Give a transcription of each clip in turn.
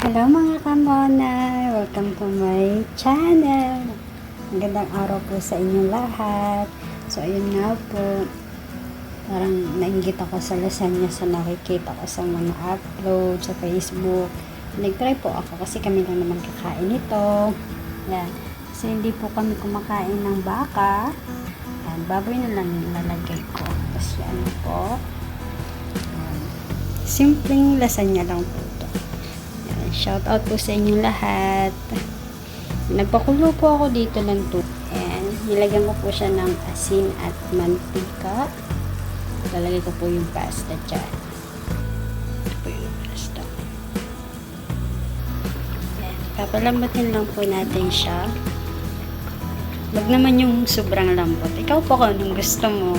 Hello mga kamonay! Welcome to my channel! Magandang araw po sa inyong lahat. So ayun nga po, parang nainggit ako sa lasagna sa nakikita ko sa mga upload sa Facebook. Nag-try po ako kasi kami lang naman kakain ito. Yan. Kasi hindi po kami kumakain ng baka. Yan. Baboy na lang yung lalagay ko. Tapos yan po. Yan. Simpleng lasagna lang po. Shout out po sa inyong lahat. Nagpakulo po ako dito ng tubig. And nilagyan ko po siya ng asin at mantika. Lalagay ko po yung pasta dyan. Ito po yung pasta. Ayan. Papalambutin lang po natin siya. Wag naman yung sobrang lambot. Ikaw po kung anong gusto mo.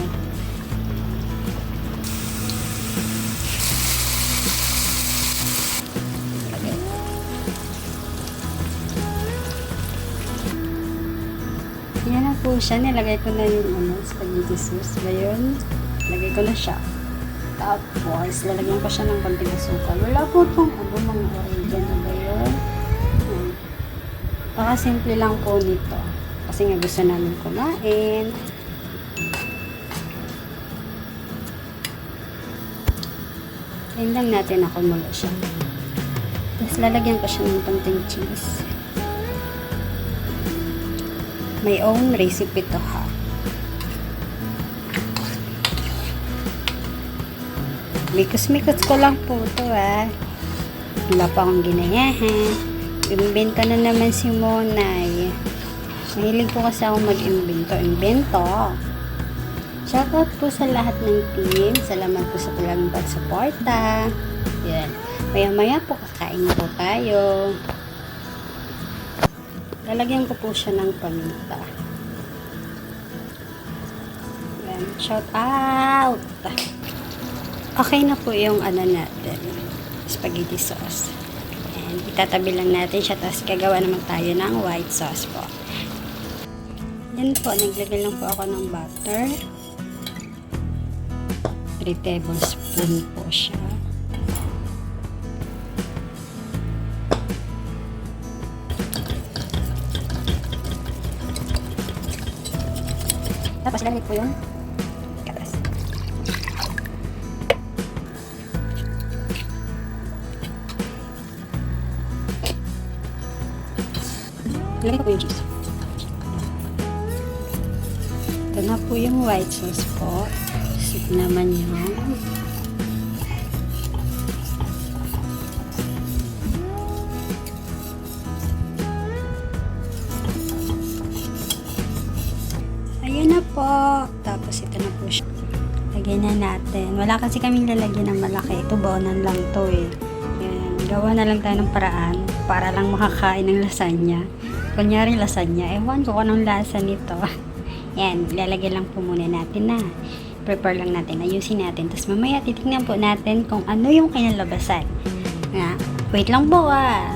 Yan na po siya. Nilagay ko na yung spaghetti sauce. Ngayon, lagay ko na siya. Tapos, lalagyan ko siya ng konting asukal. Wala po itong mga oregano ba yun? Simple lang po nito. Kasi nga gusto namin kumain. Yan lang natin nakumulo siya. Tapos, lalagyan ko siya ng konting cheese. My own recipe to ha. Mikos-mikos ko lang po to ha. Wala pa akong ginayahan. Imbento na naman si Monay. Mahilig po kasi ako mag-imbento. Shoutout po sa lahat ng team. Salamat po sa talagang pag-suporta. Yan. Maya-maya po kakain po tayo. Lalagyan ko po siya ng paminta. Ayan. Shout out! Okay na po yung natin. Spaghetti sauce. And itatabi lang natin siya. Tapos gagawa naman tayo ng white sauce po. Yan po. Naglagay lang po ako ng butter. 3 tablespoon po siya. Tapos lalagay po yung katas. Lalagay ko po yung cheese. Ito na po yung white sauce po. Sip naman yung ayan na po. Tapos ito na po siya. Lagyan na natin. Wala kasi kaming lalagyan ng malaki. Ito baonan lang to eh. Ayan. Gawa na lang tayo ng paraan para lang makakain ng lasagna. Kunyari lasagna. Ewan ko kung anong lasa nito. Ayan. Lalagyan lang po muna natin na. Prepare lang natin. Ayusin natin. Tapos mamaya titignan po natin kung ano yung kinalabasan. Nga. Wait lang po ah.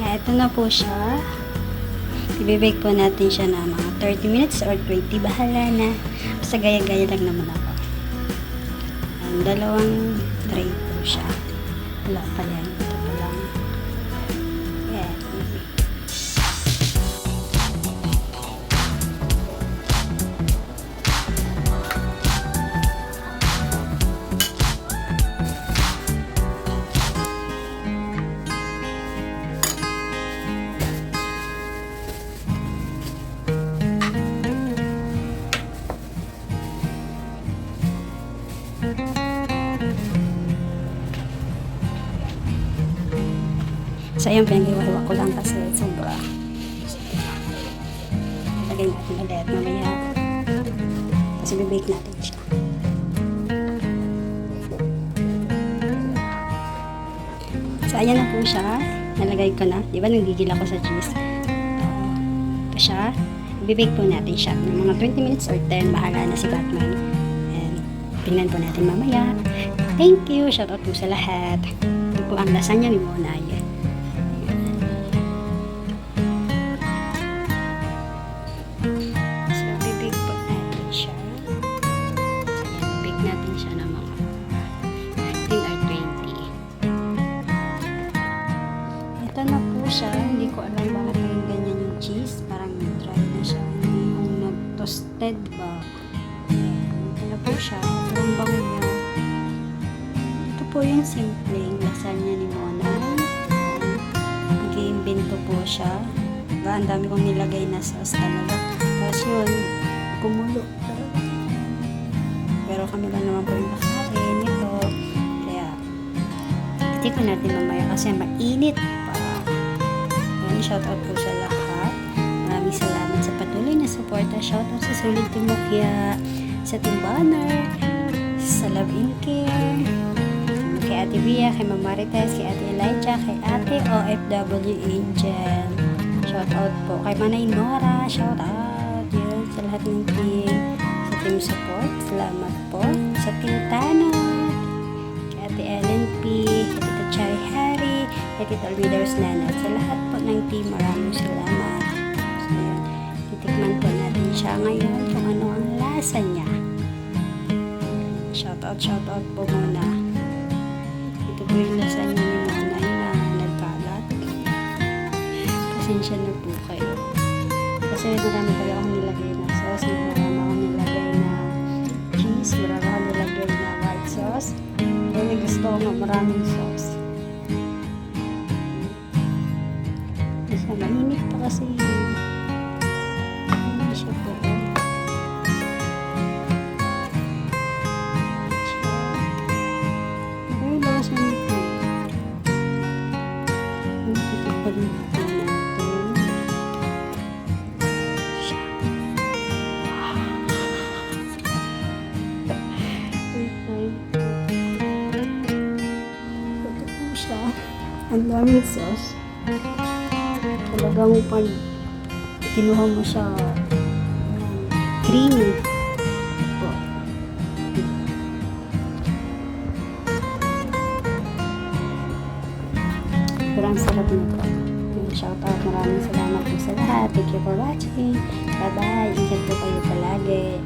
Ayan. Ito na po siya. I-bake po natin siya na mga 30 minutes or 20. Bahala na. Basta gaya-gaya lang naman ako. Ang dalawang tray po siya. Wala pa yan. Ito pa lang. Yeah. So, ayun, pinag-iwa ko lang kasi sobra. Lagay natin ulit mamaya. Tapos, i-bake natin siya. So, ayan na po siya. Nalagay ko na. Diba, nagigil ako sa cheese. Ito siya. I-bake po natin siya. Ng mga 20 minutes or 10, bahala na si Batman. And, tingnan po natin mamaya. Thank you! Shoutout po sa lahat. Ito po ang lasagna ni Monay. siya. Hindi ko alam bakit naging ganyan yung cheese. Parang dry na siya. Hindi yung nag-toasted ba. Ito na po siya. Pero ang bango niya. Ito po yung simpleng lasagna ni Mona. Nag-iimbento po siya. Diba? Ang dami kong nilagay na sauce talaga. Tapos yun, kumulo. Pero kami lang naman po yung nakain ito. Kaya, titikman natin mamaya kasi mainit pa. Ayan, shoutout po sa lahat. Maraming salamat sa patuloy na suporta. Shoutout sa Sulit Timokya, sa Team Banner, sa Love and Care, kay Ate Bia, kay Mama Marites, kay Ate Elijah, kay Ate OFW Angel. Shoutout po kay Manay Nora. Shoutout yun sa lahat ng team. Sa team support, salamat po. Sa Team Tanot, kay Ate Ellen P, kay Tita Chai Harry, kay Tita Leaders Nanat. Sa lahat po ng team, maraming salamat. So yun, titikman po natin siya ngayon kung ano ang lasa niya. Shoutout po muna. Ito po yung lasagna ni Nanay na nagkalat. Pasensya na po kayo. Kasi marami talaga akong nilagay na sauce, marami akong nilagay na cheese, marami akong nilagay na white sauce. Kaya gusto ko nga maraming sauce. Kasi mainit pa kasi hindi siya po. Ay, lakas na nito. Ito pa rin natin. Ang daming sauce. Talagang pag kinuha mo siya creamy. Po. Pero ang sarap nito. Shoutout, maraming salamat po sa lahat. Thank you for watching. Bye-bye. Ingat po kayo palagi.